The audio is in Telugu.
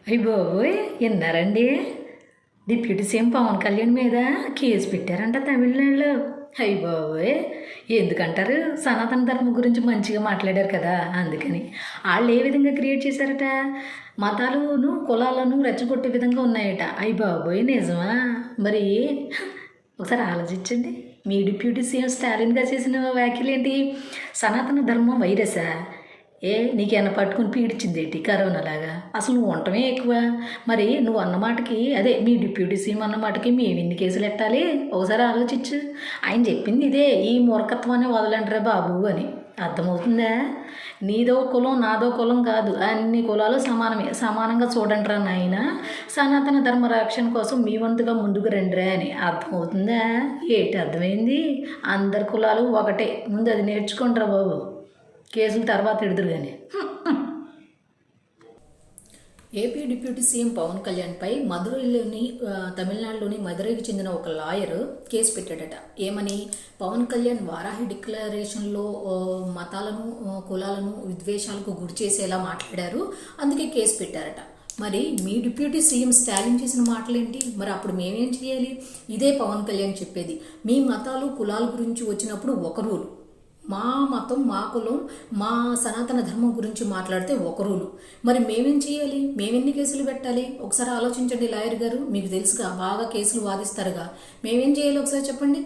అయ్య బాబోయ్, విన్నారండి? డిప్యూటీ సీఎం పవన్ కళ్యాణ్ మీద కేసు పెట్టారంట తమిళనాడులో. అయ్య బాబోయ్, ఎందుకంటారు? సనాతన ధర్మం గురించి మంచిగా మాట్లాడారు కదా, అందుకని. వాళ్ళు ఏ విధంగా క్రియేట్ చేశారట? మతాలను కులాలను రెచ్చగొట్టే విధంగా ఉన్నాయట. అయ్య బాబోయ్, నిజమా? మరి ఒకసారి ఆలోచించండి. మీ డిప్యూటీ సీఎం స్టాలిన్ గారు చేసిన వ్యాఖ్యలు ఏంటి? సనాతన ధర్మం వైరసా? నీకేమైనా పట్టుకుని పీడిచింది ఏంటి కరోనాలాగా? అసలు నువ్వు ఉండటమే ఎక్కువ. మరి నువ్వు అన్నమాటకి, అదే మీ డిప్యూటీ సీఎం అన్నమాటకి మేము ఎన్ని కేసులు ఎట్టాలి? ఒకసారి ఆలోచించు. ఆయన చెప్పింది ఇదే, ఈ మూర్ఖత్వాన్ని వదలంటారా బాబు అని. అర్థమవుతుందా? నీదో కులం నాదో కులం కాదు, అన్ని కులాలు సమానమే, సమానంగా చూడండిరా నాయన. సనాతన ధర్మ రక్షణ కోసం మీ వంతుగా ముందుకు రండిరా అని. అర్థమవుతుందా? ఏంటి అర్థమైంది? అందరి కులాలు ఒకటే, ముందు అది నేర్చుకుంటారా బాబు. కేసులు తర్వాత ఎడుదురు కానీ. ఏపీ డిప్యూటీ సీఎం పవన్ కళ్యాణ్పై మదురైలోని తమిళనాడులోని మదురైకి చెందిన ఒక లాయర్ కేసు పెట్టాడట. ఏమని? పవన్ కళ్యాణ్ వారాహి డిక్లరేషన్లో మతాలను కులాలను విద్వేషాలకు గురి చేసేలా మాట్లాడారు, అందుకే కేసు పెట్టారట. మరి మీ డిప్యూటీ సీఎం స్టాలిన్ చేసిన మాటలేంటి? మరి అప్పుడు మేమేం చేయాలి? ఇదే పవన్ కళ్యాణ్ చెప్పేది. మీ మతాలు కులాల గురించి వచ్చినప్పుడు ఒక రూలు, మా మతం మా కులం మా సనాతన ధర్మం గురించి మాట్లాడితే ఒక రూలు. మరి మేమేం చేయాలి? మేమెన్ని కేసులు పెట్టాలి? ఒకసారి ఆలోచించండి లాయర్ గారు, మీకు తెలుసుగా, బాగా కేసులు వాదిస్తారుగా. మేమేం చేయాలి ఒకసారి చెప్పండి.